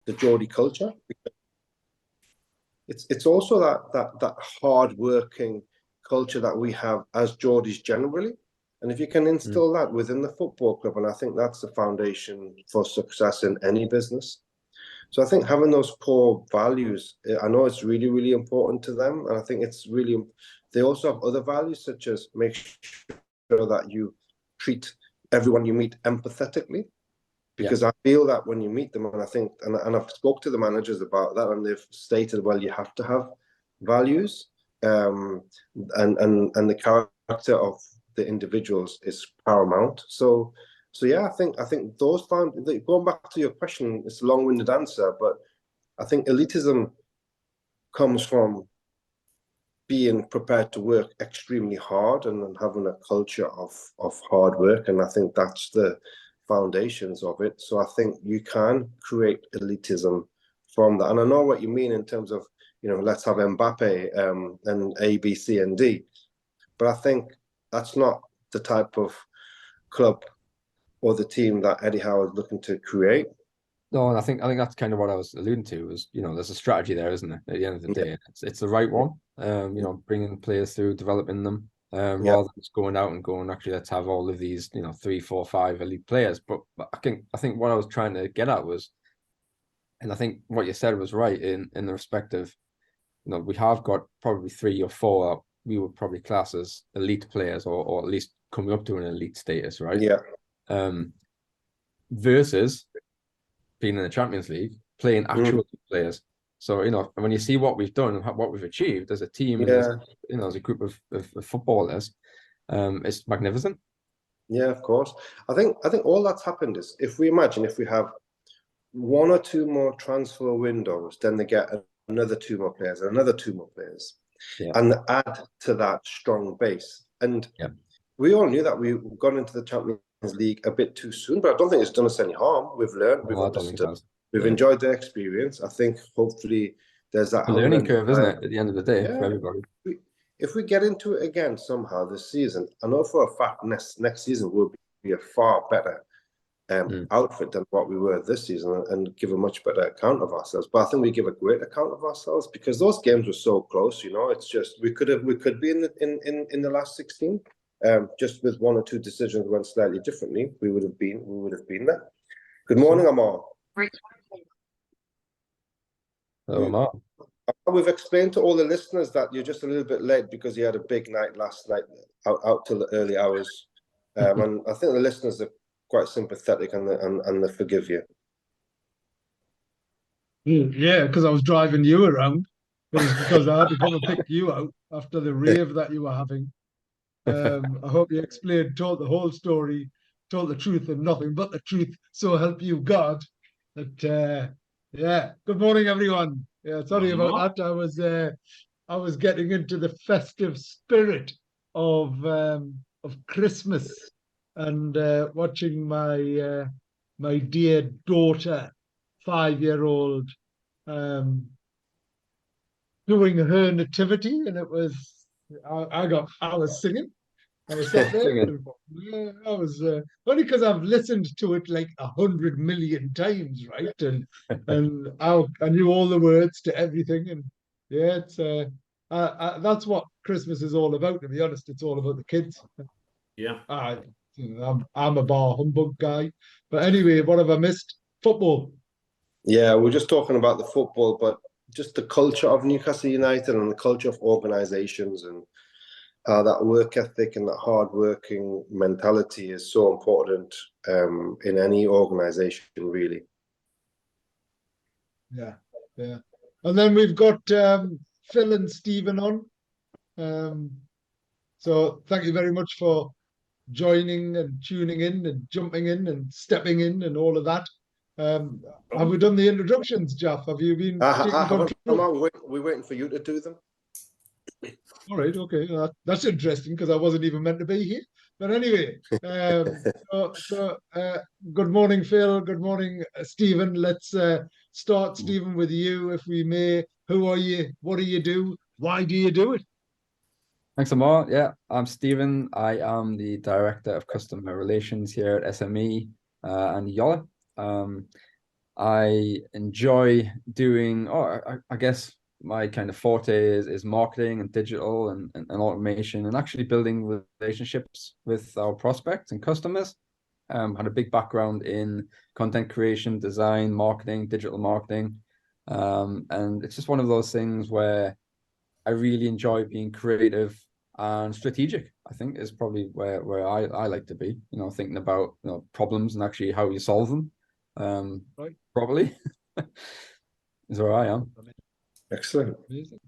the Geordie culture. It's also that hard-working culture that we have as Geordies generally. And if you can instill that within the football club, and I think that's the foundation for success in any business. So I think having those core values, I know it's really, really important to them. And I think it's really, they also have other values, such as make sure that you treat everyone you meet empathetically. Because I feel that when you meet them, and I think, and I've spoke to the managers about that, and they've stated, well, you have to have values, and the character of the individuals is paramount. So yeah, I think those going back to your question, it's a long-winded answer, but I think elitism comes from being prepared to work extremely hard and having a culture of hard work, and I think that's the foundations of it. So I think you can create elitism from that, and I know what you mean in terms of, you know, let's have Mbappe and A, B, C, and D, but I think that's not the type of club or the team that Eddie Howe is looking to create. No, and I think that's kind of what I was alluding to. Was, you know, there's a strategy there, isn't it? At the end of the day, it's the right one. You know, bringing players through, developing them, rather than just going out and going, actually, let's have all of these, you know, 3, 4, 5 elite players. But I think what I was trying to get at was, and I think what you said was right in the respect of, you know, we have got probably 3 or 4 we would probably class as elite players, or at least coming up to an elite status, right? Yeah. Versus being in the Champions League, playing actual players. So, you know, when you see what we've done and what we've achieved as a team, and as, you know, as a group of footballers, it's magnificent. Yeah, of course. I think all that's happened is, if we have 1 or 2 more transfer windows, then they get another 2 more players and another 2 more players, and add to that strong base. And we all knew that we got into the Champions League a bit too soon, but I don't think it's done us any harm. We've learned, we've understood, we've enjoyed the experience. I think hopefully there's that learning curve, isn't it, at the end of the day, for everybody. If we get into it again somehow this season, I know for a fact next season will be a far better outfit than what we were this season, and give a much better account of ourselves. But I think we give a great account of ourselves, because those games were so close. You know, it's just we could be in the last 16. Just with 1 or 2 decisions went slightly differently, we would have been there. Good morning, Ammar. Hello, Ammar. We've explained to all the listeners that you're just a little bit late because you had a big night last night, out till the early hours, and I think the listeners are quite sympathetic, and they forgive you. Yeah, because I was driving you around, but it's because I had to come and pick you out after the rave that you were having. I hope you told the whole story, told the truth and nothing but the truth, so help you God. But yeah, good morning, everyone. Yeah, sorry about that. I was getting into the festive spirit of Christmas, and watching my dear daughter, 5-year-old, doing her nativity, and it was I was singing. I was sat there. Yeah, I was only because I've listened to it like 100 million times, right? And I knew all the words to everything, and yeah, it's that's what Christmas is all about. To be honest, it's all about the kids. Yeah. I'm a bar humbug guy, but anyway, what have I missed? Football. Yeah, we're just talking about the football, but just the culture of Newcastle United and the culture of organisations, and that work ethic and that hard-working mentality is so important in any organisation, really. Yeah. And then we've got Phil and Stephen on. So thank you very much for joining and tuning in and jumping in and stepping in and all of that. Have we done the introductions, Jalf? Have you been taking control? We're waiting for you to do them. All right, okay. That's interesting, because I wasn't even meant to be here. But anyway, good morning, Phil. Good morning, Stephen. Let's start, Stephen, with you, if we may. Who are you? What do you do? Why do you do it? Thanks, Ammar. Yeah, I'm Stephen. I am the Director of Customer Relations here at SME and Jalf. I enjoy doing, I guess my kind of forte is marketing and digital and automation and actually building relationships with our prospects and customers. Had a big background in content creation, design, marketing, digital marketing. And it's just one of those things where I really enjoy being creative and strategic. I think is probably where I like to be, thinking about, problems and actually how you solve them Right. properly is where I am. Excellent. Amazing.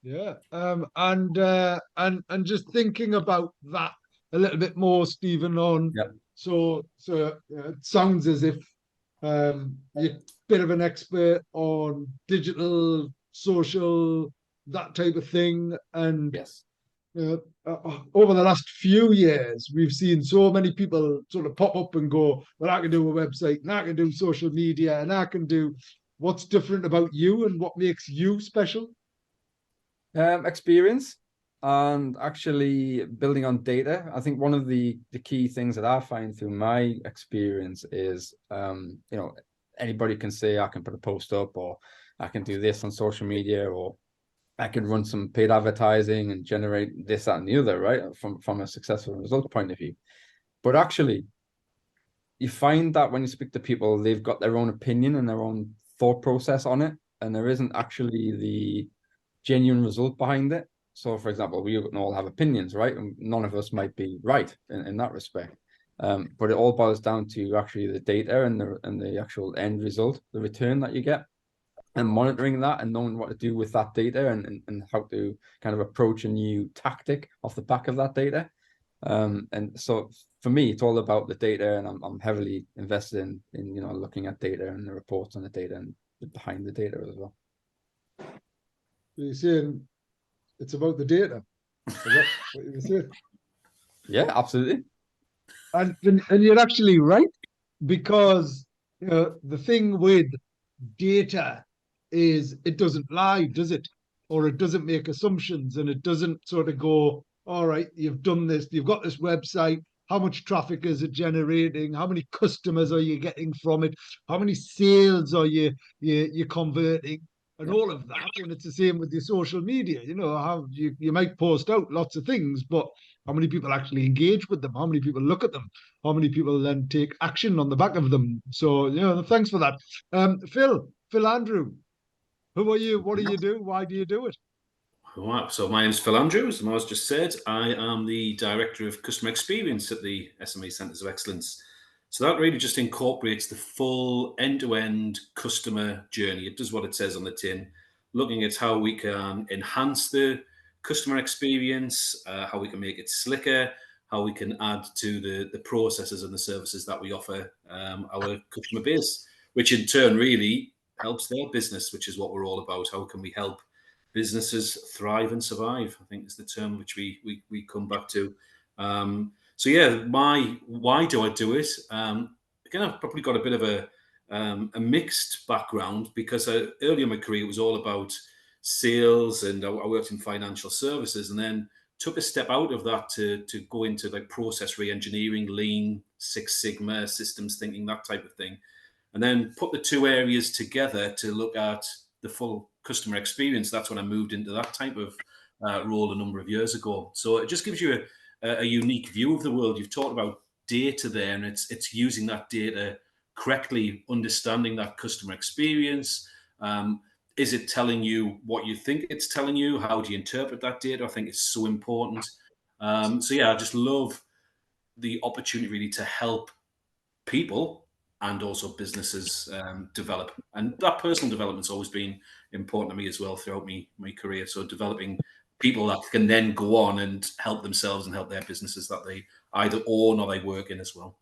Yeah. And just thinking about that a little bit more, Stephen, on Yeah. so it sounds as if you're a bit of an expert on digital, social, that type of thing. And Yes. over the last few years, we've seen so many people sort of pop up and go, well, I can do a website and I can do social media and I can do what's different about you and what makes you special. Experience and actually building on data. I think one of the key things that I find through my experience is, anybody can say I can put a post up or I can do this on social media or I can run some paid advertising and generate this, that, and the other, right? From a successful result point of view. But actually, you find that when you speak to people, they've got their own opinion and their own thought process on it, and there isn't actually the genuine result behind it. So, for example, we can all have opinions, right? And none of us might be right in that respect. But it all boils down to actually the data and the actual end result, the return that you get, and monitoring that and knowing what to do with that data and how to kind of approach a new tactic off the back of that data. And so for me, it's all about the data, and I'm heavily invested in looking at data and the reports on the data and behind the data as well. You're saying it's about the data. Is that what you said? Yeah, absolutely. And you're actually right, because the thing with data is it doesn't lie, does it? Or it doesn't make assumptions, and it doesn't sort of go, all right, you've done this, you've got this website. How much traffic is it generating? How many customers are you getting from it? How many sales are you converting? And all of that. And it's the same with your social media. How you might post out lots of things, but how many people actually engage with them? How many people look at them? How many people then take action on the back of them? So, thanks for that. Phil Andrew, who are you? What do you do? Why do you do it? Wow. So my name is Phil Andrews, and as just said, I am the Director of Customer Experience at the SME Centres of Excellence. So that really just incorporates the full end-to-end customer journey. It does what it says on the tin, looking at how we can enhance the customer experience, how we can make it slicker, how we can add to the processes and the services that we offer our customer base, which in turn really helps their business, which is what we're all about. How can we help businesses thrive and survive, I think is the term which we come back to. So yeah, why do I do it? Again, I've probably got a bit of a mixed background, because early in my career it was all about sales, and I worked in financial services, and then took a step out of that to go into like process re-engineering, lean, Six Sigma, systems thinking, that type of thing, and then put the two areas together to look at the full customer experience. That's when I moved into that type of role a number of years ago. So it just gives you a unique view of the world. You've talked about data there, and it's using that data correctly, understanding that customer experience. Is it telling you what you think it's telling you? How do you interpret that data? I think it's so important. So yeah, I just love the opportunity really to help people and also businesses develop. And that personal development's always been important to me as well throughout my career. So developing people that can then go on and help themselves and help their businesses that they either own or they work in as well.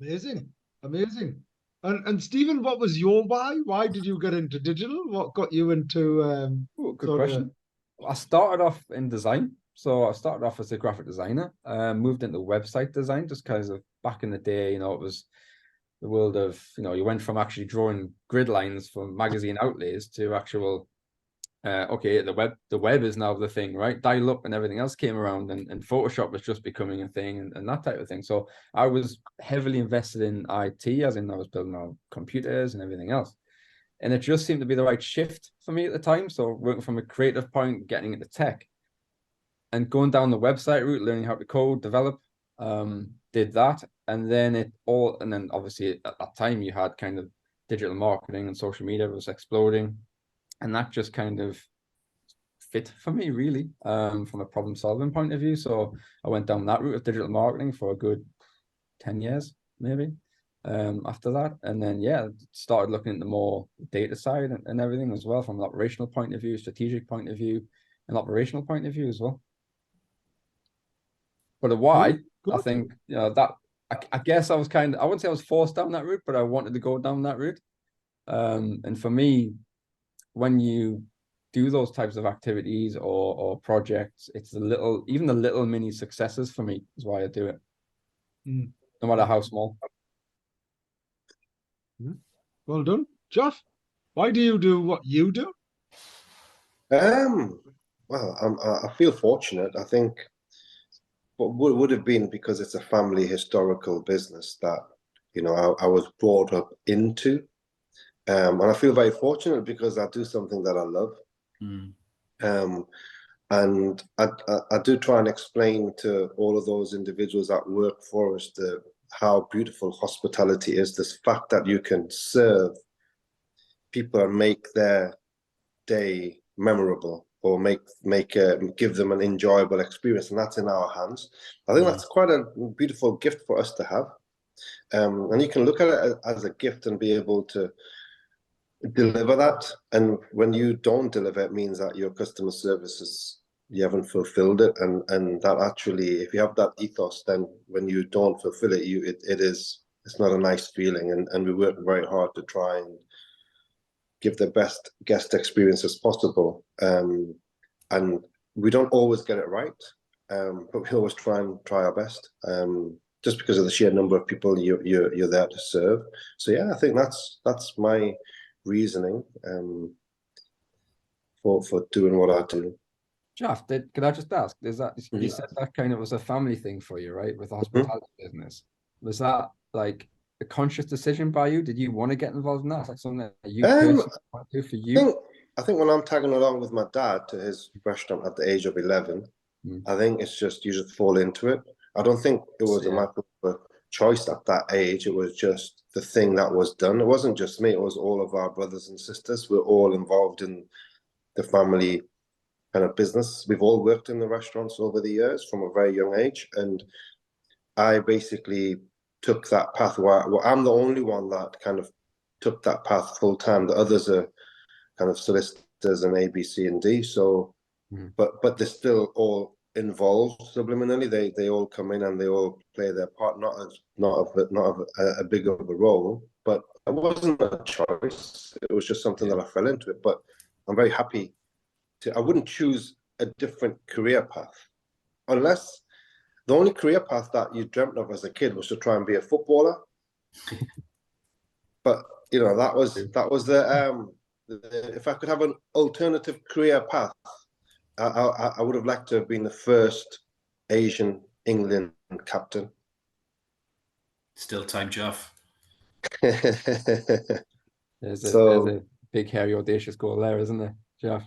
Amazing, amazing. And Stephen, what was your why? Why did you get into digital? What got you into Good question. I started off in design. So I started off as a graphic designer, moved into website design just because of back in the day, it was the world of, you went from actually drawing grid lines for magazine outlays to actual okay, the web is now the thing, right? Dial up and everything else came around, and Photoshop was just becoming a thing, and that type of thing. So I was heavily invested in IT, as in I was building our computers and everything else. And it just seemed to be the right shift for me at the time. So working from a creative point, getting into tech, and going down the website route, learning how to code, develop, did that. And then obviously at that time you had kind of digital marketing and social media was exploding. And that just kind of fit for me, really, from a problem solving point of view. So I went down that route of digital marketing for a good 10 years, maybe, after that. And then, started looking at the more data side and everything as well, from an operational point of view, strategic point of view, and operational point of view as well. But why? I think, that I guess I was I wouldn't say I was forced down that route, but I wanted to go down that route. And for me, when you do those types of activities or projects, it's even the little mini successes for me is why I do it. No matter how small. Well done. Jalf, why do you do what you do? Well, I feel fortunate. I think what would have been because it's a family historical business that, I was brought up into. And I feel very fortunate because I do something that I love. And I do try and explain to all of those individuals that work for us how beautiful hospitality is. This fact that you can serve people and make their day memorable, or give them an enjoyable experience, and that's in our hands. I think that's quite a beautiful gift for us to have. And you can look at it as a gift and be able to deliver that. And when you don't deliver, it means that your customer service you haven't fulfilled it. And that actually, if you have that ethos, then when you don't fulfill it, it's not a nice feeling. And we work very hard to try and give the best guest experience as possible. And we don't always get it right, but we always try our best. Just because of the sheer number of people you're there to serve. So I think that's my reasoning for doing what I do. Jalf, could I just ask, you said that kind of was a family thing for you, right? With the hospitality business. Was that like a conscious decision by you? Did you want to get involved in that? Is that something that you personally want to do for you? I think when I'm tagging along with my dad to his restaurant at the age of 11, I think it's just you just fall into it. I don't think it was a matter of choice at that age. It was just the thing that was done. It wasn't just me. It was all of our brothers and sisters. We're all involved in the family kind of business. We've all worked in the restaurants over the years from a very young age. And I basically took that path where I'm the only one that kind of took that path full time. The others are kind of solicitors and A, B, C, and D. So, but they're still all involved subliminally. They all come in and they all play their part, not of a big of a role, but it wasn't a choice. It was just something that I fell into it. But I'm very happy I wouldn't choose a different career path unless the only career path that you dreamt of as a kid was to try and be a footballer. But that was the if I could have an alternative career path, I would have liked to have been the first Asian England captain. Still time, Jalf. There's a big, hairy, audacious goal there, isn't there, Jalf?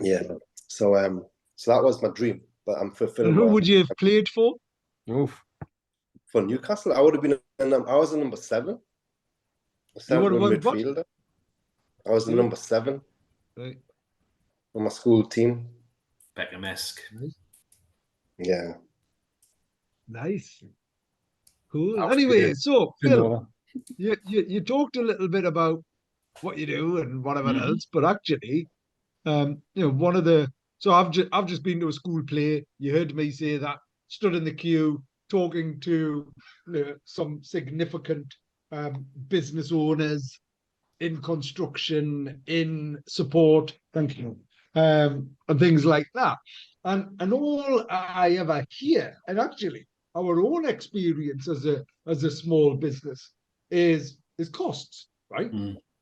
Yeah. So that was my dream, but I'm fulfilling. And who would you have played for? Oof. For Newcastle, I would have been. I was a number 7. Midfielder. I was the number 7 right on my school team. Beckham-esque. Yeah. Nice. Cool. Anyway, so Phil, you talked a little bit about what you do and whatever else, but actually, one of the I've just been to a school play. You heard me say that. Stood in the queue talking to some significant business owners in construction, in support, thank you, and things like that. And all I ever hear, and actually our own experience as a small business is costs, right?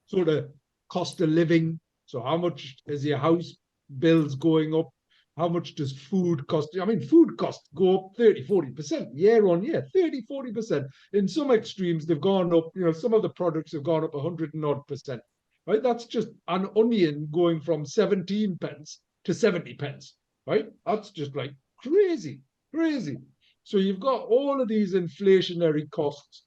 Sort of cost of living, So how much is your house bills going up? How much does food cost? I mean, food costs go up 30, 40% year on year, 30, 40%. In some extremes, they've gone up, some of the products have gone up 100 and odd percent, right? That's just an onion going from 17 pence to 70 pence, right? That's just like crazy, crazy. So you've got all of these inflationary costs.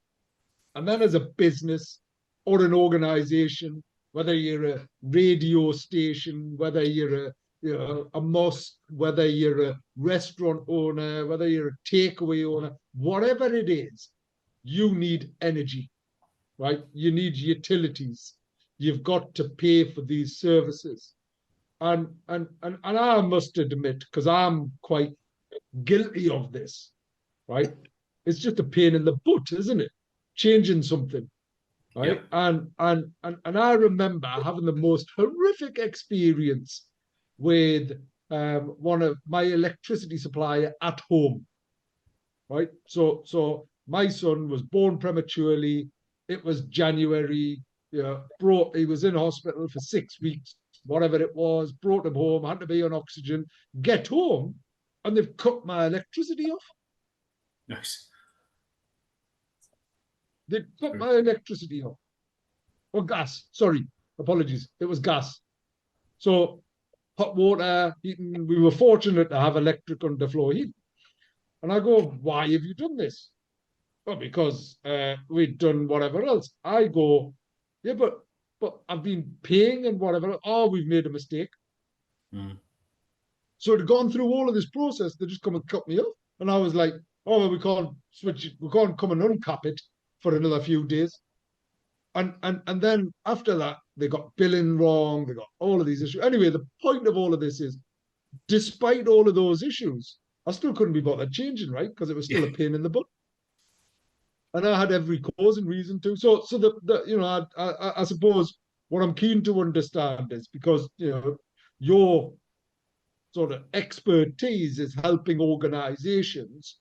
And then as a business or an organization, whether you're a radio station, whether you're a mosque, whether you're a restaurant owner, whether you're a takeaway owner, whatever it is, you need energy, right? You need utilities. You've got to pay for these services. And I must admit, because I'm quite guilty of this, right? It's just a pain in the butt, isn't it? Changing something, right? Yep. And I remember having the most horrific experience with one of my electricity supplier at home, right? So my son was born prematurely. It was January. He was in hospital for 6 weeks, whatever it was. Brought him home. Had to be on oxygen. Get home, and they've cut my electricity off. Nice. They cut my electricity off. Or gas. Sorry. Apologies. It was gas. So hot water, heating. We were fortunate to have electric underfloor heat. And I go, why have you done this? Well, because we'd done whatever else. I go, yeah, but I've been paying and whatever. Oh, we've made a mistake. Mm. So it had gone through all of this process. They just come and cut me off. And I was like, oh, well, we can't switch it. We can't come and uncap it for another few days. And then after that, they got billing wrong. They got all of these issues. Anyway, the point of all of this is, despite all of those issues, I still couldn't be bothered changing, right? Because it was still a pain in the butt. And I had every cause and reason to. So I suppose what I'm keen to understand is, because your sort of expertise is helping organizations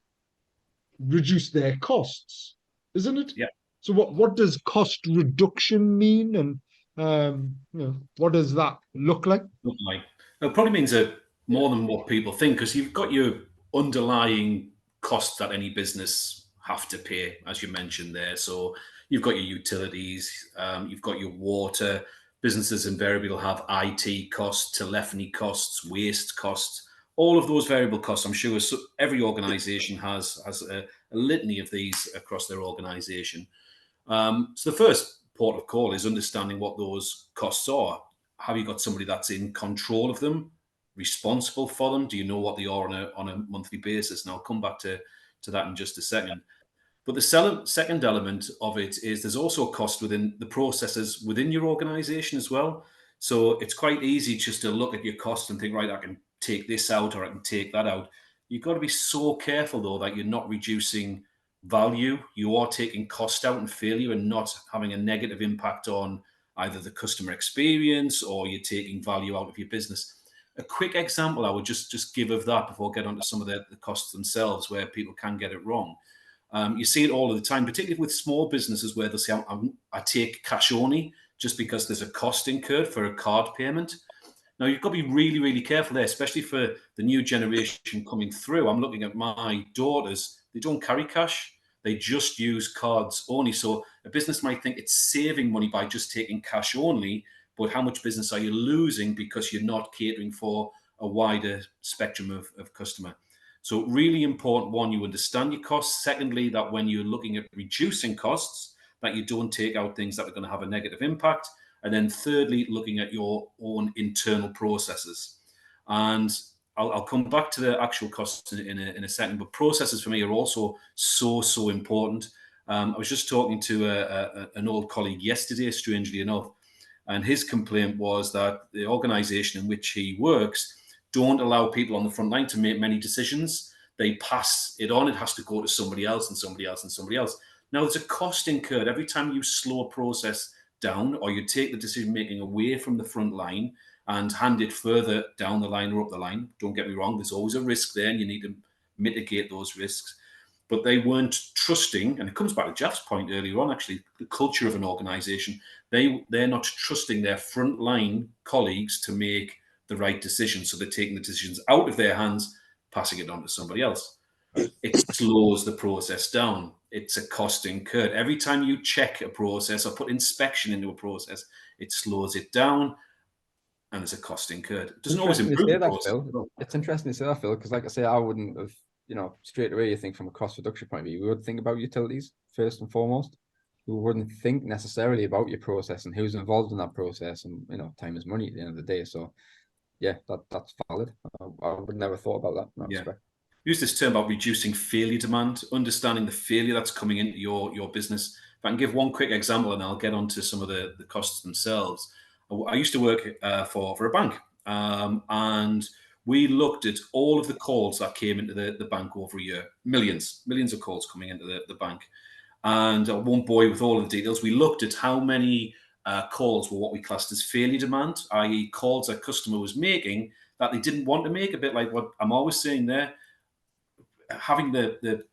reduce their costs, isn't it? Yeah. So what does cost reduction mean, and what does that look like? It probably means more than what people think, because you've got your underlying costs that any business have to pay, as you mentioned there. So you've got your utilities, you've got your water. Businesses invariably will have IT costs, telephony costs, waste costs, all of those variable costs. I'm sure every organization has a litany of these across their organization. So the first port of call is understanding what those costs are. Have you got somebody that's in control of them, responsible for them? Do you know what they are on a monthly basis? And I'll come back to that in just a second. But the second element of it is there's also a cost within the processes within your organization as well. So it's quite easy just to look at your costs and think, right, I can take this out or I can take that out. You've got to be so careful, though, that you're not reducing value. You are taking cost out and failure and not having a negative impact on either the customer experience, or you're taking value out of your business. A quick example I would just give of that before I get onto some of the costs themselves, where people can get it wrong. You see it all of the time, particularly with small businesses, where they'll say, I take cash only just because there's a cost incurred for a card payment. Now, you've got to be really, really careful there, especially for the new generation coming through. I'm looking at my daughters. They don't carry cash. They just use cards only. So a business might think it's saving money by just taking cash only, but how much business are you losing because you're not catering for a wider spectrum of customer? So really important, one, you understand your costs. Secondly, that when you're looking at reducing costs, that you don't take out things that are going to have a negative impact. And then thirdly, looking at your own internal processes. And I'll come back to the actual costs in a second, but processes for me are also so important. I was just talking to an old colleague yesterday, strangely enough, and his complaint was that the organization in which he works don't allow people on the front line to make many decisions. They pass it on. It has to go to somebody else and somebody else and somebody else. Now, there's a cost incurred every time you slow a process down, or you take the decision making away from the front line and hand it further down the line or up the line. Don't get me wrong, there's always a risk there, and you need to mitigate those risks. But they weren't trusting, and it comes back to Jalf's point earlier on, actually, the culture of an organization. they're not trusting their frontline colleagues to make the right decision. So they're taking the decisions out of their hands, passing it on to somebody else. It slows the process down. It's a cost incurred. Every time you check a process or put inspection into a process, it slows it down, and it's a cost incurred. It doesn't always improve the process. Phil. It's interesting to say that, Phil, because like I say, I wouldn't have, straight away you think from a cost reduction point of view, we would think about utilities first and foremost. We wouldn't think necessarily about your process and who's involved in that process, and time is money at the end of the day. So yeah, that's valid. I would never thought about that in that respect. Use this term about reducing failure demand, understanding the failure that's coming into your business. If I can give one quick example, and I'll get onto some of the costs themselves. I used to work for a bank, and we looked at all of the calls that came into the bank over a year. Millions of calls coming into the bank. And I won't bore you with all of the details. We looked at how many calls were what we classed as failure demand, i.e. calls a customer was making that they didn't want to make, a bit like what I'm always saying there. Having the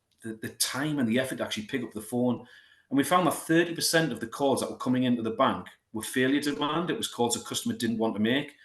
time and the effort to actually pick up the phone. And we found that 30% of the calls that were coming into the bank were failure demand. It was calls a customer didn't want to make.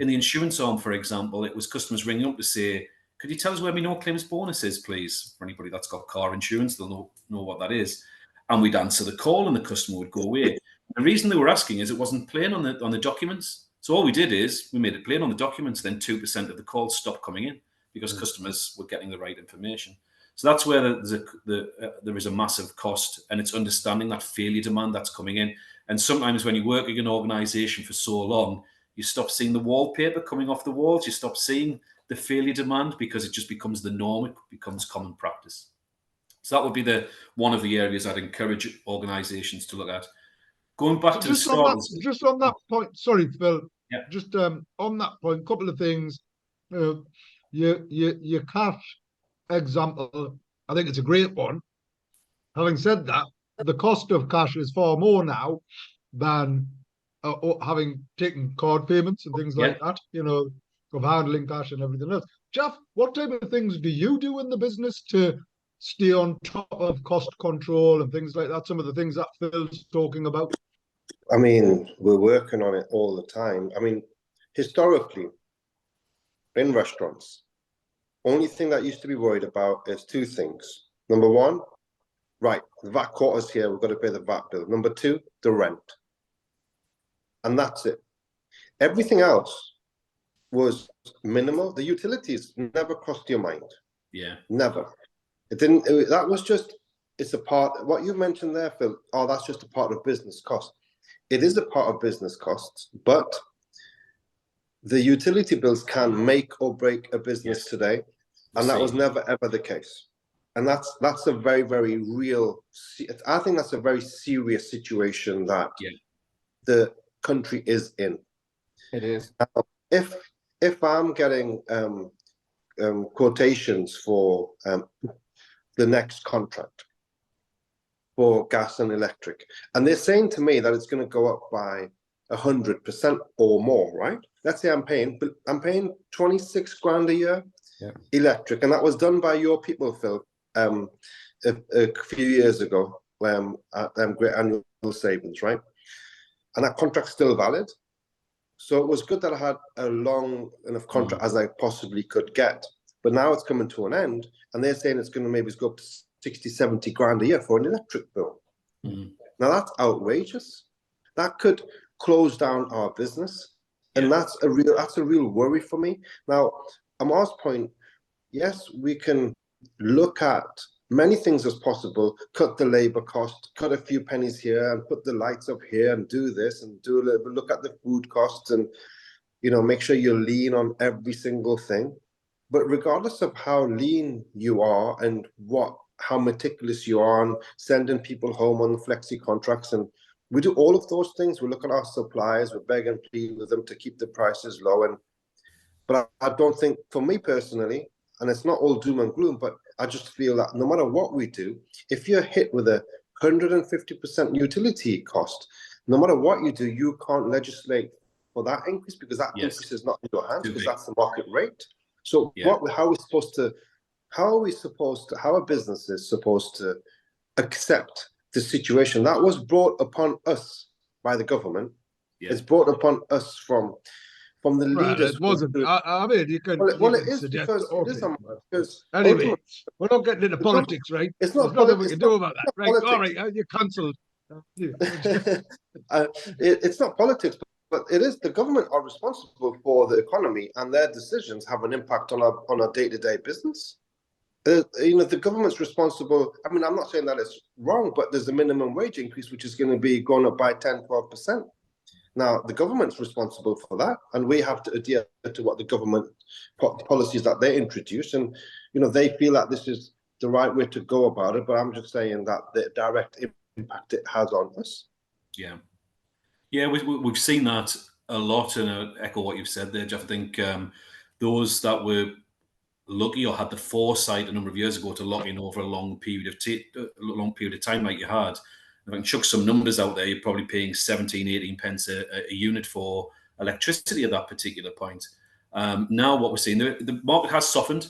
In the insurance arm, for example, it was customers ringing up to say, could you tell us where my no claims bonus is, please? For anybody that's got car insurance, they'll know what that is. And we'd answer the call and the customer would go away. The reason they were asking is it wasn't plain on the documents. So all we did is we made it plain on the documents, then 2% of the calls stopped coming in because customers were getting the right information. So that's where there is a massive cost, and it's understanding that failure demand that's coming in. And sometimes when you work in an organization for so long, you stop seeing the wallpaper coming off the walls, you stop seeing the failure demand because it just becomes the norm, it becomes common practice. So that would be one of the areas I'd encourage organizations to look at. Going back to just on that point, sorry, Phil. Yeah. Just on that point, a couple of things. Your cash example, I think it's a great one. Having said that, the cost of cash is far more now than having taken card payments and things like that, of handling cash and everything else. Jalf, what type of things do you do in the business to stay on top of cost control and things like that? Some of the things that Phil's talking about. I mean, we're working on it all the time. I mean, historically, in restaurants, only thing that used to be worried about is two things. Number one, right, the VAT quota's here, we've got to pay the VAT bill. Number two, the rent. And that's it. Everything else was minimal. The utilities never crossed your mind. Yeah. Never. It didn't, that was just, it's a part, what you mentioned there, Phil, that's just a part of business cost. It is a part of business costs, but the utility bills can make or break a business today. And that was never, ever the case. And that's a very, very real, I think that's a very serious situation that the country is in. It is. If I'm getting quotations for the next contract for gas and electric, and they're saying to me that it's going to go up by 100% or more, right? Let's say I'm paying 26 grand a year electric, and that was done by your people, Phil, a few years ago, at Great Annual Savings, right? And that contract's still valid. So it was good that I had a long enough contract as I possibly could get. But now it's coming to an end, and they're saying it's going to maybe go up to 60, 70 grand a year for an electric bill. Now that's outrageous. That could close down our business. And that's a real worry for me. Now, Ammar's point, yes, we can look at many things as possible, cut the labor cost, cut a few pennies here and put the lights up here and do this and do a little bit, look at the food costs and, make sure you're lean on every single thing. But regardless of how lean you are and how meticulous you are on sending people home on the flexi contracts, and we do all of those things. We look at our suppliers, we beg and plead with them to keep the prices low. But I don't think, for me personally, and it's not all doom and gloom, but I just feel that no matter what we do, if you're hit with a 150% utility cost, no matter what you do, you can't legislate for that increase because that increase is not in your hands because that's the market rate. So how are businesses supposed to accept the situation that was brought upon us by the government. Yeah. It's brought upon us from the Well, leaders. it wasn't. I mean, you can. Well, You it can is suggest because it is opinion, because anyway, ultimately we're not getting into politics, right? it's There's not nothing we it's can not, do about that, it's not right? All politics. right, you're cancelled. It's not politics, but it is the government are responsible for the economy, and their decisions have an impact on our day-to-day business. The government's responsible. I mean, I'm not saying that it's wrong, but there's a minimum wage increase, which is going to be going up by 10-12%. Now, the government's responsible for that, and we have to adhere to what the government policies that they introduce. And, they feel that this is the right way to go about it, but I'm just saying that the direct impact it has on us. Yeah. Yeah, we've seen that a lot, and I echo what you've said there, Jeff. I think those that were lucky or had the foresight a number of years ago to lock in over a long period of time like you had. If I can chuck some numbers out there, you're probably paying 17, 18 pence a unit for electricity at that particular point. Now what we're seeing, the market has softened.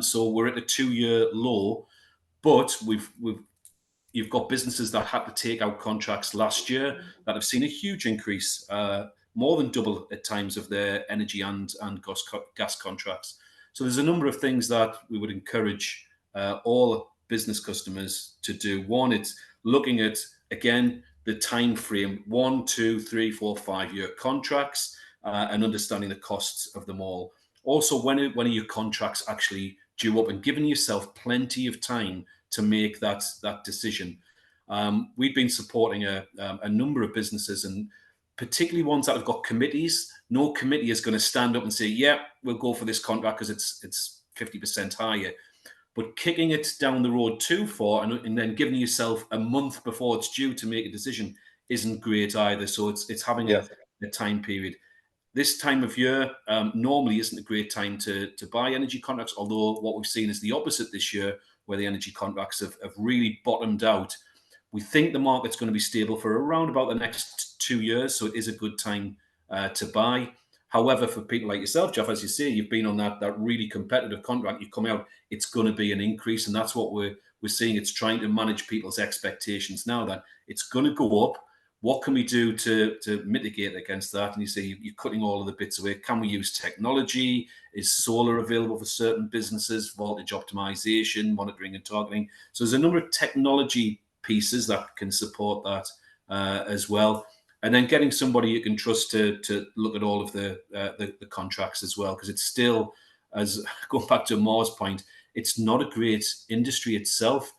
So we're at a 2-year low, but you've got businesses that had to take out contracts last year that have seen a huge increase, more than double at times of their energy and gas contracts. So there's a number of things that we would encourage all business customers to do. One, it's looking at, again, the time frame, 1, 2, 3, 4, 5-year contracts, and understanding the costs of them all. Also, when are your contracts actually due up, and giving yourself plenty of time to make that decision. We've been supporting a number of businesses, and particularly ones that have got committees. No committee is going to stand up and say, yeah, we'll go for this contract because it's 50% higher. But kicking it down the road too far and then giving yourself a month before it's due to make a decision isn't great either. So it's having a time period. This time of year normally isn't a great time to buy energy contracts, although what we've seen is the opposite this year, where the energy contracts have really bottomed out. We think the market's going to be stable for around about the next 2 years, so it is a good time to buy. However, for people like yourself, Jeff, as you say, you've been on that really competitive contract. You come out, it's going to be an increase, and that's what we're seeing. It's trying to manage people's expectations now that it's going to go up. What can we do to mitigate against that? And you say you're cutting all of the bits away. Can we use technology? Is solar available for certain businesses? Voltage optimization, monitoring and targeting. So there's a number of technology pieces that can support that as well. And then getting somebody you can trust to look at all of the contracts as well, because it's still, as going back to Ammar's point, it's not a great industry itself.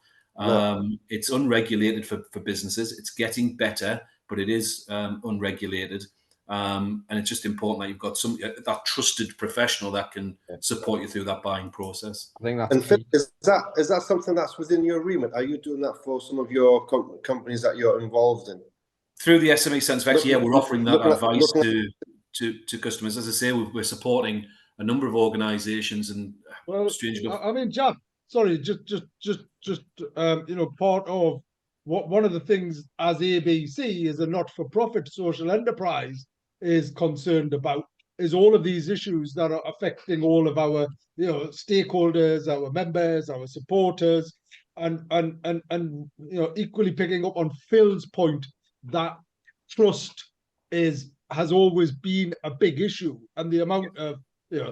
It's unregulated for businesses. It's getting better, but it is unregulated. And it's just important that you've got that trusted professional that can support you through that buying process. I think that's and key. Phil, is that something that's within your remit? Are you doing that for some of your companies that you're involved in? Through the SME Sense of Excellence, we're offering that advice to customers. As I say, we're supporting a number of organisations and strange enough. I mean, Jalf, sorry, just part of one of the things as ABC is a not-for-profit social enterprise is concerned about is all of these issues that are affecting all of our stakeholders, our members, our supporters, and equally picking up on Phil's point that trust has always been a big issue, and the amount of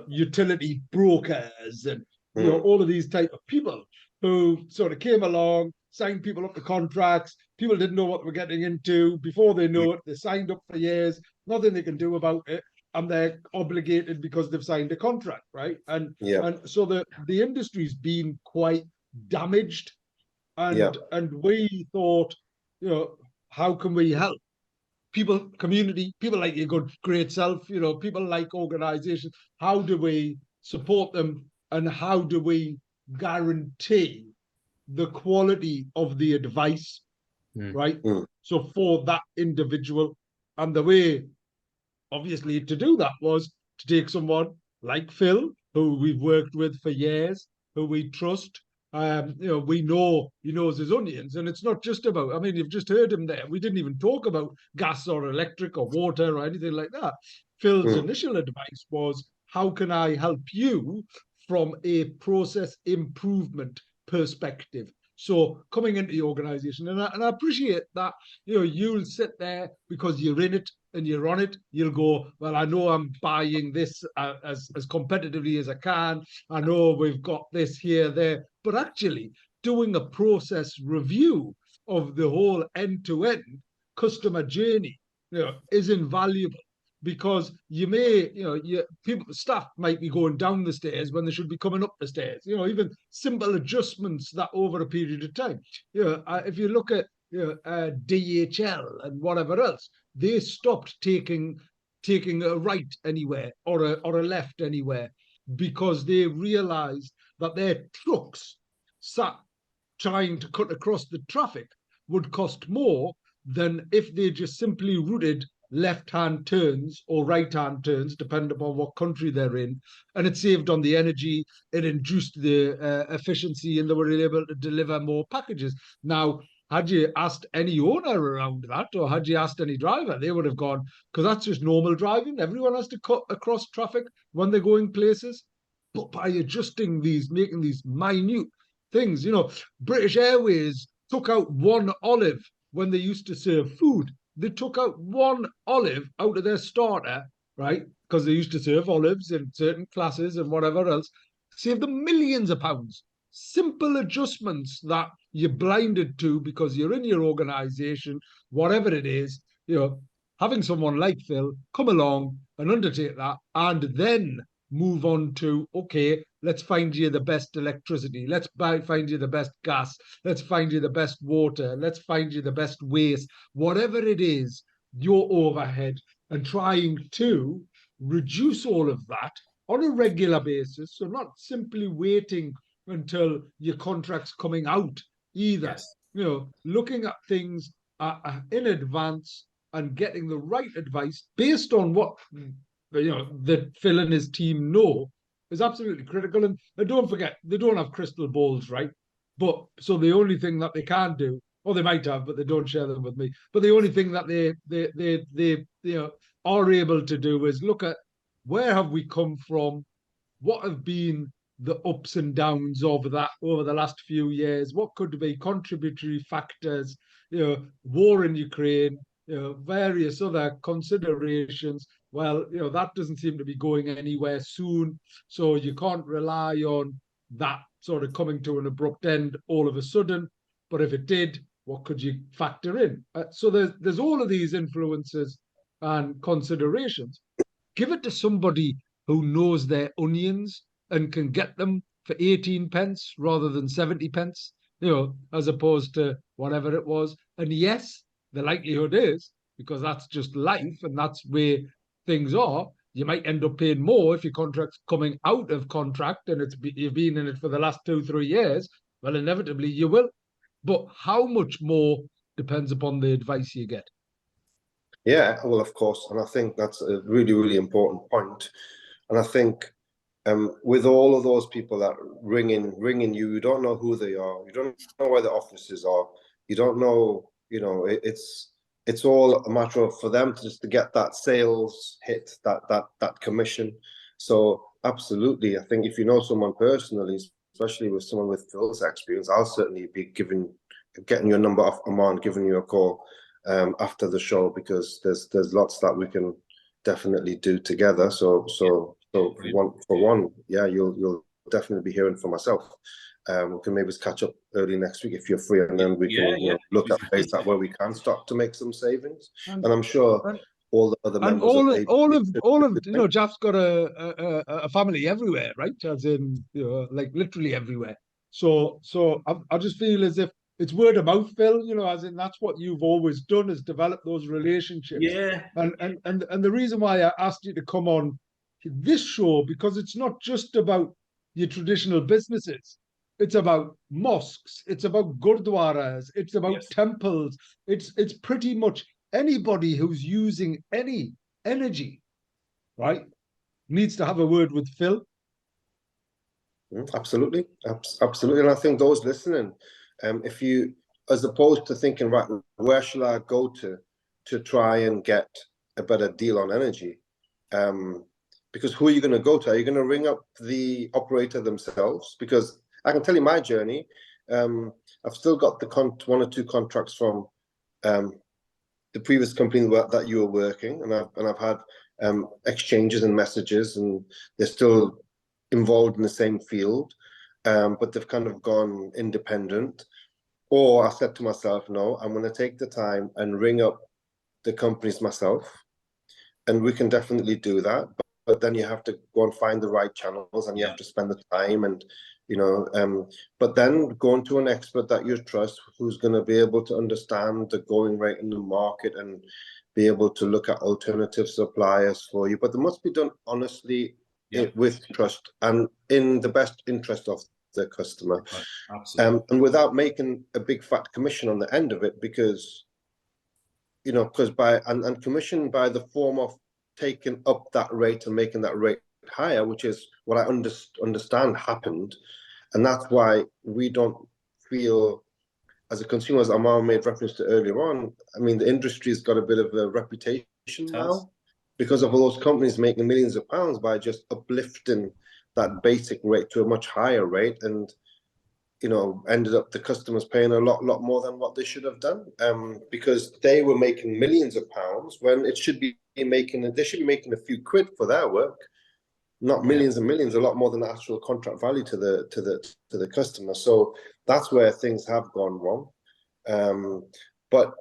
utility brokers and all of these type of people who sort of came along, signed people up to contracts. People didn't know what they were getting into. Before they know it, they signed up for years, nothing they can do about it, and they're obligated because they've signed a contract, right? And so the industry's been quite damaged, and we thought, how can we help people, community, people like your good great self, people like organizations? How do we support them, and how do we guarantee the quality of the advice, right? So for that individual, and the way, obviously, to do that was to take someone like Phil, who we've worked with for years, who we trust. We know he knows his onions, and it's not just about, I mean, you've just heard him there. We didn't even talk about gas or electric or water or anything like that. Phil's initial advice was, how can I help you from a process improvement perspective? So coming into the organization, and I appreciate that, you'll sit there because you're in it and you're on it. You'll go, well, I know I'm buying this as competitively as I can. I know we've got this here, there, but actually doing a process review of the whole end-to-end customer journey, is invaluable. Because you may, staff might be going down the stairs when they should be coming up the stairs. Even simple adjustments that over a period of time. If you look at DHL and whatever else, they stopped taking a right anywhere or a left anywhere because they realised that their trucks sat trying to cut across the traffic would cost more than if they just simply routed left-hand turns or right-hand turns, depending upon what country they're in, and it saved on the energy, it induced the efficiency, and they were able to deliver more packages. Now, had you asked any owner around that, or had you asked any driver, they would have gone, because that's just normal driving. Everyone has to cut across traffic when they're going places. But by adjusting these, making these minute things, British Airways took out one olive when they used to serve food. They took out one olive out of their starter, right? Because they used to serve olives in certain classes and whatever else. Saved them millions of pounds. Simple adjustments that you're blinded to because you're in your organization, whatever it is, having someone like Phil come along and undertake that, and then move on to, okay, let's find you the best electricity. Let's find you the best gas. Let's find you the best water. Let's find you the best waste. Whatever it is, your overhead, and trying to reduce all of that on a regular basis. So not simply waiting until your contract's coming out either. Yes. Looking at things in advance and getting the right advice based on what that Phil and his team know is absolutely critical. And don't forget, they don't have crystal balls, right? But so the only thing that they can do, or they might have, but they don't share them with me. But the only thing that they are able to do is look at where have we come from, what have been the ups and downs of that over the last few years, what could be contributory factors, war in Ukraine, various other considerations. Well, that doesn't seem to be going anywhere soon. So you can't rely on that sort of coming to an abrupt end all of a sudden. But if it did, what could you factor in? So there's all of these influences and considerations. Give it to somebody who knows their onions and can get them for 18 pence rather than 70 pence, as opposed to whatever it was. And yes, the likelihood is, because that's just life and that's where things are, you might end up paying more if your contract's coming out of contract and you've been in it for the last 2-3 years. Well, inevitably you will. But how much more depends upon the advice you get. Yeah, well, of course. And I think that's a really, really important point. And I think with all of those people that ringing you, you don't know who they are. You don't know where the offices are. You don't know, it's all a matter of for them to get that sales hit, that commission. So absolutely, I think if you know someone personally, especially with someone with Phil's experience, I'll certainly be getting your number off Ammar and giving you a call after the show, because there's lots that we can definitely do together. So for one, yeah, you'll definitely be hearing from myself. We can maybe catch up early next week if you're free, and then we can look at ways that where we can start to make some savings. And I'm sure all the other members all of Jalf's got a family everywhere, right? As in, like literally everywhere. So I just feel as if it's word of mouth, Phil. As in that's what you've always done, is develop those relationships. Yeah. And the reason why I asked you to come on this show, because it's not just about your traditional businesses. It's about mosques. It's about gurdwaras. It's about temples. It's pretty much anybody who's using any energy, right, needs to have a word with Phil. Absolutely. And I think those listening, if you, as opposed to thinking, right, where shall I go to try and get a better deal on energy? Because who are you going to go to? Are you going to ring up the operator themselves? Because I can tell you my journey. I've still got the one or two contracts from the previous company that you were working, and I've had exchanges and messages, and they're still involved in the same field, but they've kind of gone independent. Or I said to myself, no, I'm going to take the time and ring up the companies myself, and we can definitely do that. But then you have to go and find the right channels, and you have to spend the time, and but then going to an expert that you trust, who's going to be able to understand the going rate in the market and be able to look at alternative suppliers for you. But it must be done honestly, with trust, and in the best interest of the customer, and without making a big fat commission on the end of it, because and commission by the form of taking up that rate and making that rate higher, which is what I understand happened. And that's why we don't feel, as a consumer, as Ammar made reference to earlier on, I mean, the industry's got a bit of a reputation now because of all those companies making millions of pounds by just uplifting that basic rate to a much higher rate, and ended up the customers paying a lot more than what they should have done, because they were making millions of pounds when they should be making a few quid for their work, not millions and millions, a lot more than the actual contract value to the customer. So that's where things have gone wrong. But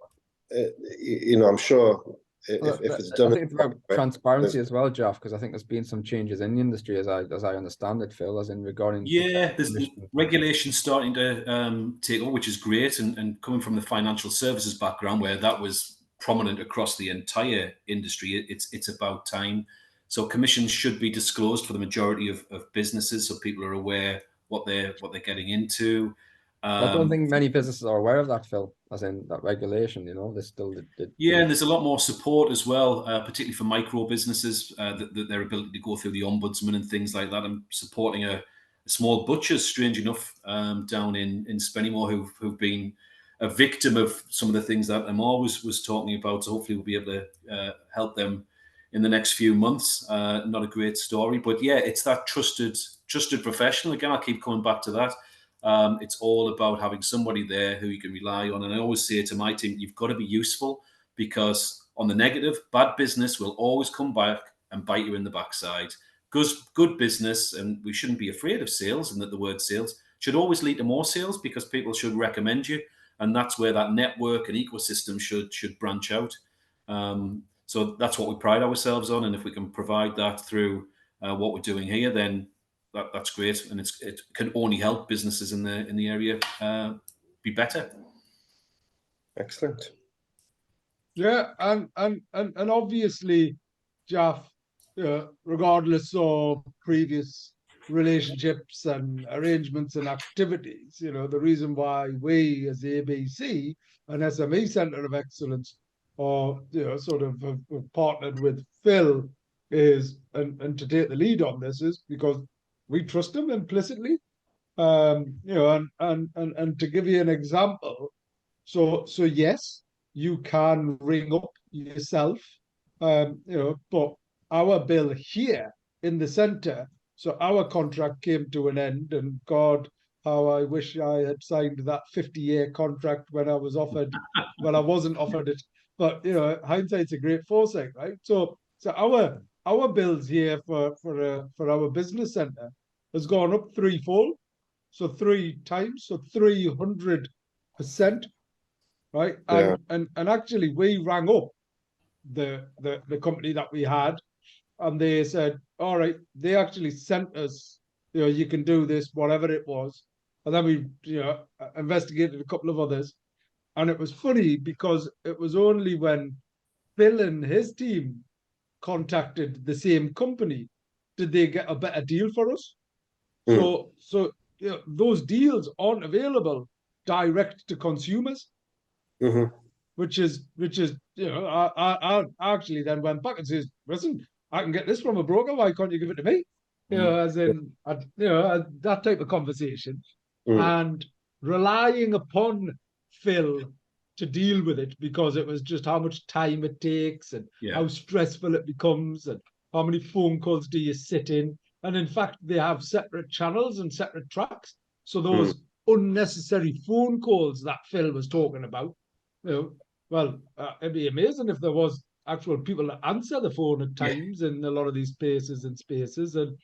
I'm sure if it's done, I think it's about transparency as well, Jalf, because I think there's been some changes in the industry, as I understand it, Phil, as in regarding there's regulations starting to take on, which is great, and coming from the financial services background where that was prominent across the entire industry, it's about time. So commissions should be disclosed for the majority of businesses, so people are aware what they're getting into. I don't think many businesses are aware of that, Phil, as in that regulation. They still did. And there's a lot more support as well, particularly for micro businesses, their ability to go through the ombudsman and things like that. I'm supporting a small butcher's, strange enough, down in Spennymoor, who've been a victim of some of the things that Ammar was talking about. So hopefully we'll be able to help them in the next few months. Not a great story, but it's that trusted professional. Again, I'll keep coming back to that. It's all about having somebody there who you can rely on. And I always say to my team, you've got to be useful, because on the negative, bad business will always come back and bite you in the backside. Good business, and we shouldn't be afraid of sales, and that the word sales should always lead to more sales, because people should recommend you. And that's where that network and ecosystem should branch out. So that's what we pride ourselves on. And if we can provide that through what we're doing here, then that's great, and it can only help businesses in the area be better. Excellent. Yeah, and obviously, Jalf, regardless of previous relationships and arrangements and activities, the reason why we as ABC and SME Centre of Excellence are sort of have partnered with Phil is and to take the lead on this is because we trust him implicitly. And to give you an example, so yes, you can ring up yourself, but our bill here in the centre, so our contract came to an end, and God, how I wish I had signed that 50-year contract when I was offered, when I wasn't offered it. But hindsight's a great foresight, right? So our bills here for our business centre has gone up threefold, so 3 times, so 300%, right? And actually, we rang up the company that we had, and they said, all right, they actually sent us, you can do this, whatever it was. And then we, investigated a couple of others. And it was funny because it was only when Bill and his team contacted the same company did they get a better deal for us. So those deals aren't available direct to consumers. Which is I actually then went back and says, listen, I can get this from a broker. Why can't you give it to me? As in, that type of conversation, and relying upon Phil to deal with it, because it was just how much time it takes and how stressful it becomes and how many phone calls do you sit in. And in fact, they have separate channels and separate tracks. So those unnecessary phone calls that Phil was talking about. Well, it'd be amazing if there was actual people that answer the phone at times in a lot of these places and spaces, and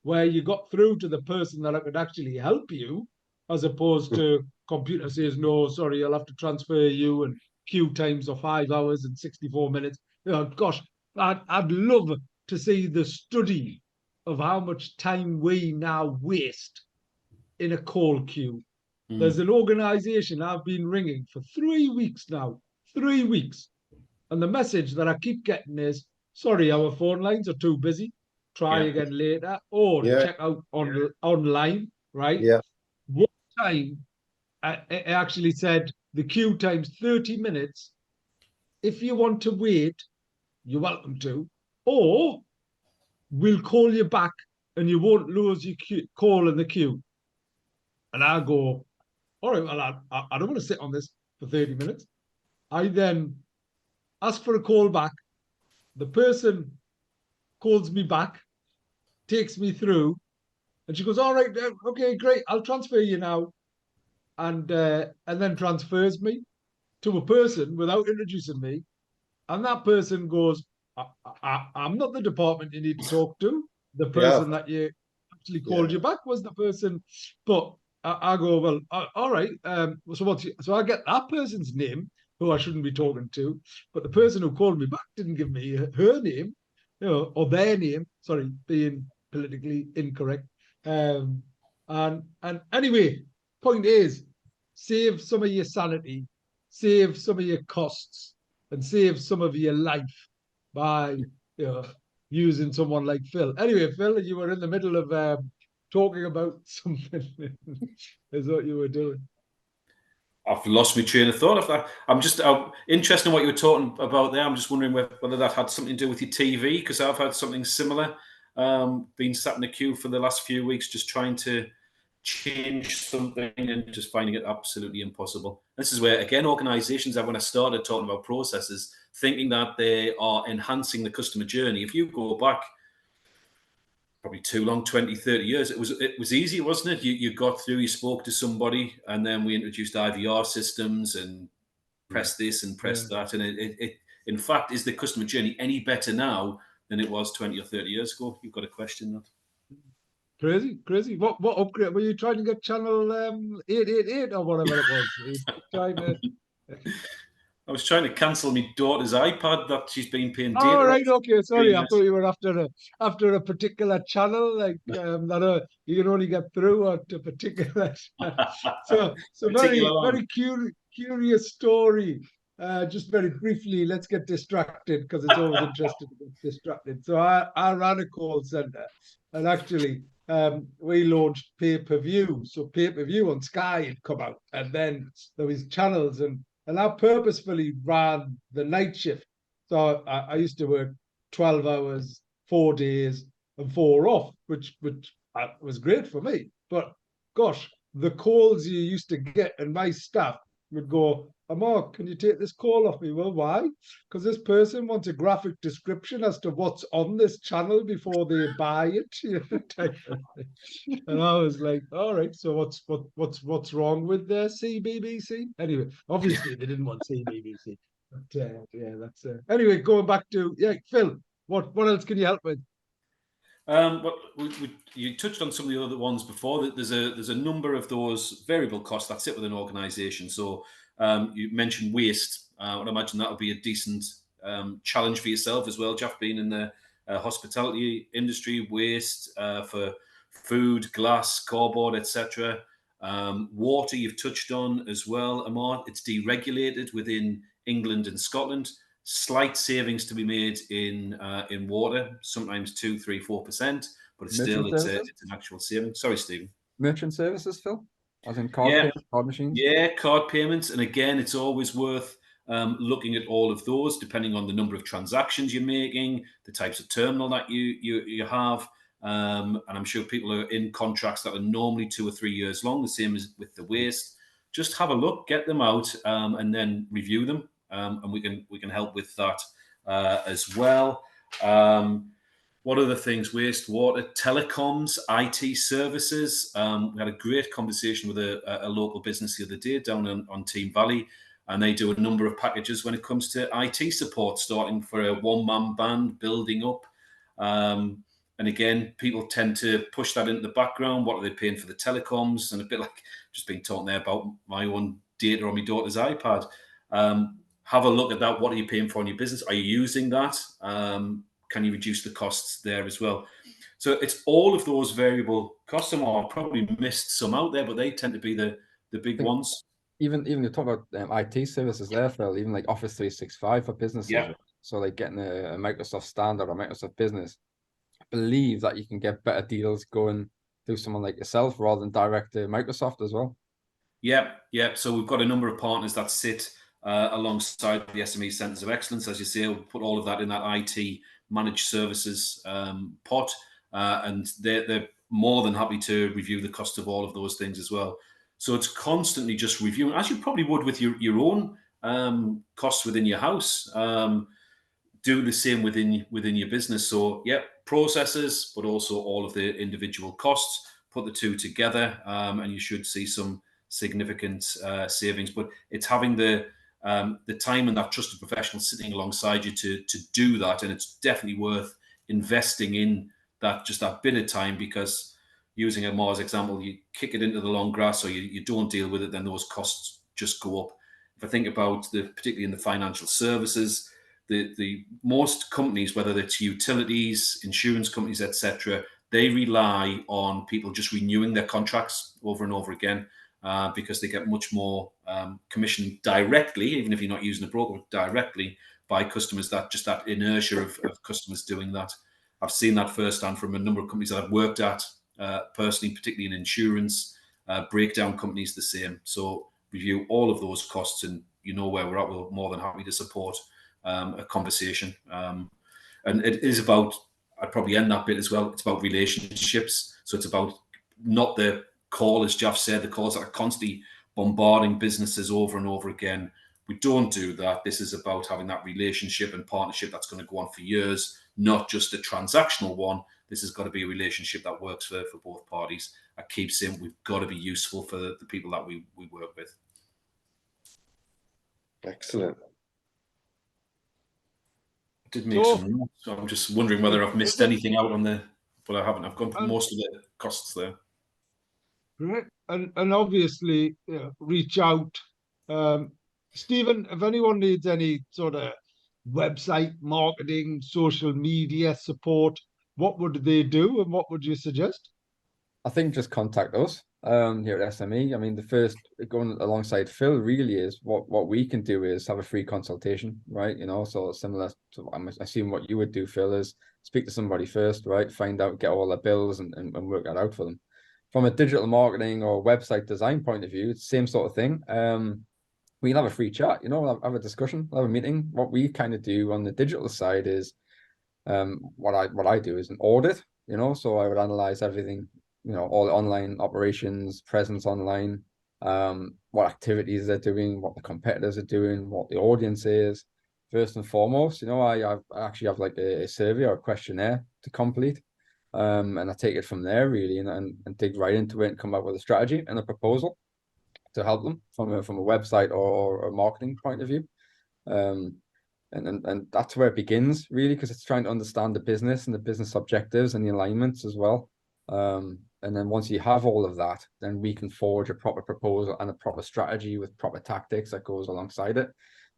where you got through to the person that could actually help you, as opposed to computer says, no, sorry, I'll have to transfer you and queue times of 5 hours and 64 minutes. Gosh, I'd love to see the study of how much time we now waste in a call queue. There's an organization I've been ringing for 3 weeks now, 3 weeks. And the message that I keep getting is, sorry, our phone lines are too busy. Try again later, or check out online, right? Yeah. One time, it actually said the queue time's 30 minutes. If you want to wait, you're welcome to, or we'll call you back and you won't lose your call in the queue. And I go, all right, well, I don't want to sit on this for 30 minutes. I then ask for a call back. The person calls me back, takes me through, and she goes, all right, okay, great, I'll transfer you now. And then transfers me to a person without introducing me. And that person goes, I'm not the department you need to talk to. The person that you actually called you back was the person. But I go, well, all right. So I get that person's name, who I shouldn't be talking to, but the person who called me back didn't give me her name, or their name. Sorry, being politically incorrect. And anyway, point is, save some of your sanity, save some of your costs, and save some of your life by using someone like Phil. Anyway, Phil, you were in the middle of talking about something. Is what you were doing. I've lost my train of thought. I'm interested in what you were talking about there. I'm just wondering whether that had something to do with your TV, because I've had something similar. Been sat in the queue for the last few weeks, just trying to change something and just finding it absolutely impossible. This is where, again, organizations, when I started talking about processes, thinking that they are enhancing the customer journey. If you go back probably too long, 20, 30 years, it was easy, wasn't it? You got through, you spoke to somebody, and then we introduced IVR systems and press this and press that. And it in fact, is the customer journey any better now than it was 20 or 30 years ago? You've got to question that. Crazy. What upgrade? Were you trying to get channel 888 or whatever it was? Trying to... I was trying to cancel my daughter's iPad that she's been paying data. Oh, right, okay. Sorry, I thought you were after a particular channel, like that you can only get through at a particular. So very curious story. Just very briefly, let's get distracted, because it's always interesting to get distracted. So I ran a call center, and actually we launched pay-per-view. So pay-per-view on Sky had come out, and then there was channels, and I purposefully ran the night shift. So I used to work 12 hours, 4 days, and 4 off, which was great for me. But gosh, the calls you used to get, and my staff would go, Ammar, can you take this call off me? Well, why? Because this person wants a graphic description as to what's on this channel before they buy it. And I was like, all right, so what's wrong with the CBBC? Anyway, obviously they didn't want CBBC. But that's anyway, going back to Phil, what else can you help with? Well, you touched on some of the other ones before. That there's a number of those variable costs that sit with an organisation. So you mentioned waste. I would imagine that would be a decent challenge for yourself as well, Jeff, being in the hospitality industry. Waste for food, glass, cardboard, etc. Water you've touched on as well, Ammar. It's deregulated within England and Scotland. Slight savings to be made in water, sometimes 2, 3, 4%, but it's an actual saving. Sorry, Stephen. Merchant services, Phil, as in card machines. Yeah, card payments, and again, it's always worth looking at all of those, depending on the number of transactions you're making, the types of terminal that you have, and I'm sure people are in contracts that are normally 2 or 3 years long. The same as with the waste. Just have a look, get them out, and then review them. And we can help with that as well. What other things? Wastewater, telecoms, IT services. We had a great conversation with a local business the other day down on Team Valley, and they do a number of packages when it comes to IT support, starting for a one-man band, building up. And again, people tend to push that into the background. What are they paying for the telecoms? And a bit like just being talking there about my own data on my daughter's iPad. Have a look at that. What are you paying for in your business? Are you using that? Can you reduce the costs there as well? So it's all of those variable costs. And I probably missed some out there, but they tend to be the big ones. Even you talk about IT services there, Phil, even like Office 365 for businesses. Yeah. Right? So like getting a Microsoft Standard or Microsoft Business, I believe that you can get better deals going through someone like yourself rather than direct to Microsoft as well. Yeah. So we've got a number of partners that sit alongside the SME Centres of Excellence. As you say, we'll put all of that in that IT managed services pot, and they're more than happy to review the cost of all of those things as well. So it's constantly just reviewing, as you probably would with your own costs within your house. Do the same within your business. So processes, but also all of the individual costs. Put the two together, and you should see some significant savings. But it's having the time and that trusted professional sitting alongside you to do that, and it's definitely worth investing in that bit of time, because using Ammar's example, you kick it into the long grass or you don't deal with it, then those costs just go up. If I think about particularly in the financial services, the most companies, whether it's utilities, insurance companies, etc., they rely on people just renewing their contracts over and over again, because they get much more commission directly, even if you're not using a broker, directly by customers. That inertia of customers doing that. I've seen that firsthand from a number of companies that I've worked at personally, particularly in insurance. Breakdown companies the same. So review all of those costs, and you know where we're at. We're more than happy to support a conversation. And it is about, I'd probably end that bit as well, it's about relationships. So it's about not the call, as Jalf said, the calls that are constantly bombarding businesses over and over again. We don't do that. This is about having that relationship and partnership that's going to go on for years, not just a transactional one. This has got to be a relationship that works for both parties. I keep saying we've got to be useful for the people that we work with. Excellent. Did make some notes, so I'm just wondering whether I've missed anything out on the, but I haven't. I've gone through most of the costs there. Right. And obviously reach out. Stephen, if anyone needs any sort of website marketing, social media support, what would they do and what would you suggest? I think just contact us here at SME. I mean, the first going alongside Phil really is what we can do is have a free consultation, right? You know, so similar to I'm assuming what you would do, Phil, is speak to somebody first, right? Find out, get all their bills and work that out for them. From a digital marketing or website design point of view, it's the same sort of thing. We can have a free chat, you know, have a discussion, have a meeting. What we kind of do on the digital side is what I do is an audit, you know, so I would analyze everything, you know, all the online operations, presence online, what activities they're doing, what the competitors are doing, what the audience is. First and foremost, you know, I actually have like a survey or a questionnaire to complete, and I take it from there really, and dig right into it and come up with a strategy and a proposal to help them from a website or a marketing point of view. And that's where it begins really, because it's trying to understand the business and the business objectives and the alignments as well. And then once you have all of that, then we can forge a proper proposal and a proper strategy with proper tactics that goes alongside it.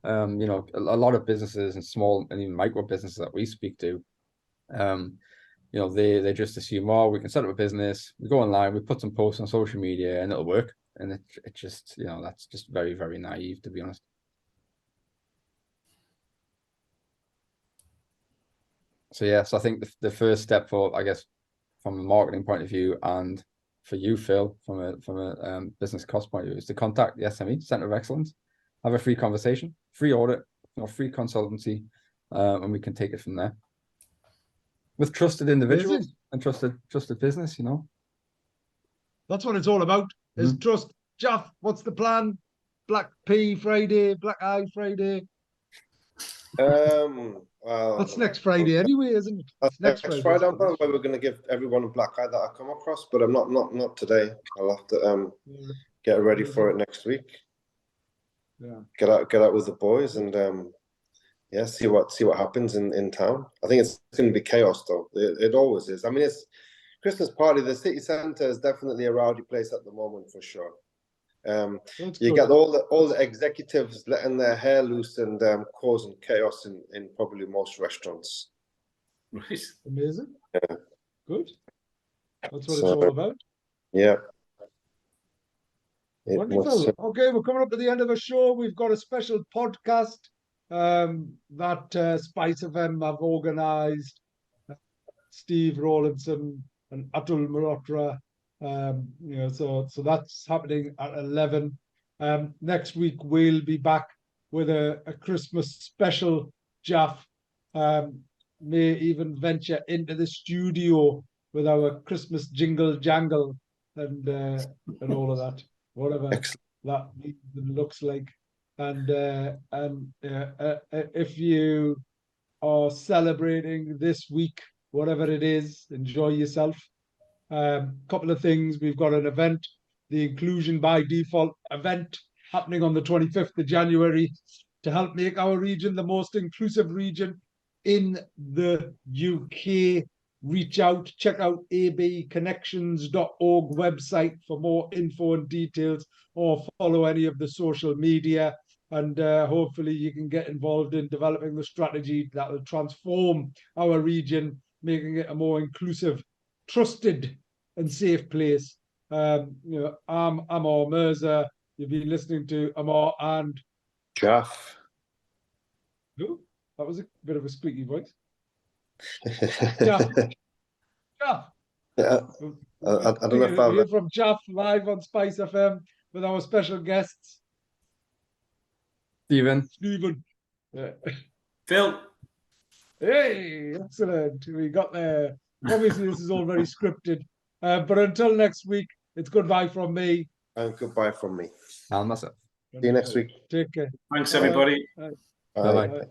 You know, a lot of businesses and small and even micro businesses that we speak to, you know, they just assume, oh, we can set up a business, we go online, we put some posts on social media and it'll work. And it just, you know, that's just very, very naive, to be honest. So yeah, so I think the first step for, I guess, from a marketing point of view, and for you, Phil, from a business cost point of view, is to contact the SME Centre of Excellence, have a free conversation, free audit, you know, free consultancy, and we can take it from there with trusted individuals and trusted business. You know, that's what it's all about. Is trust. Jalf, what's the plan? Black Pea Friday, Black Eye Friday. Well, That's next Friday anyway, isn't it? that's It's next next Friday. Friday. I'm where we're going to give everyone a black eye that I come across, but I'm not today. I'll have to get ready for it next week. Yeah. Get out with the boys and yeah, see what happens in town. I think it's going to be chaos though. It always is. I mean, it's Christmas party. The city centre is definitely a rowdy place at the moment for sure. You get all the executives letting their hair loose and causing chaos in probably most restaurants. Right. Amazing. Yeah. Good. That's what it's all about. Yeah. Wonderful. Okay, we're coming up to the end of the show. We've got a special podcast that Spice FM have organised. Steve Rawlinson and Atul Malhotra. So that's happening at 11. Next week we'll be back with a Christmas special. Jalf may even venture into the studio with our Christmas jingle jangle and all of that, whatever that looks like. And if you are celebrating this week, whatever it is, enjoy yourself. Couple of things. We've got an event, the Inclusion by Default event, happening on the 25th of January to help make our region the most inclusive region in the UK. Reach out, check out abconnections.org website for more info and details, or follow any of the social media. And hopefully you can get involved in developing the strategy that will transform our region, making it a more inclusive, trusted and safe place. I'm Ammar Mirza. You've been listening to Ammar and Jalf. Who? That was a bit of a squeaky voice. Jalf. Jalf. Yeah. I don't know if I've... We're from Jalf live on Spice FM with our special guests. Stephen. Phil. Hey, excellent. We got there. Obviously, this is all very scripted. But until next week, it's goodbye from me. And goodbye from me. And myself. See you next week. Take care. Thanks, everybody. Bye. Bye-bye.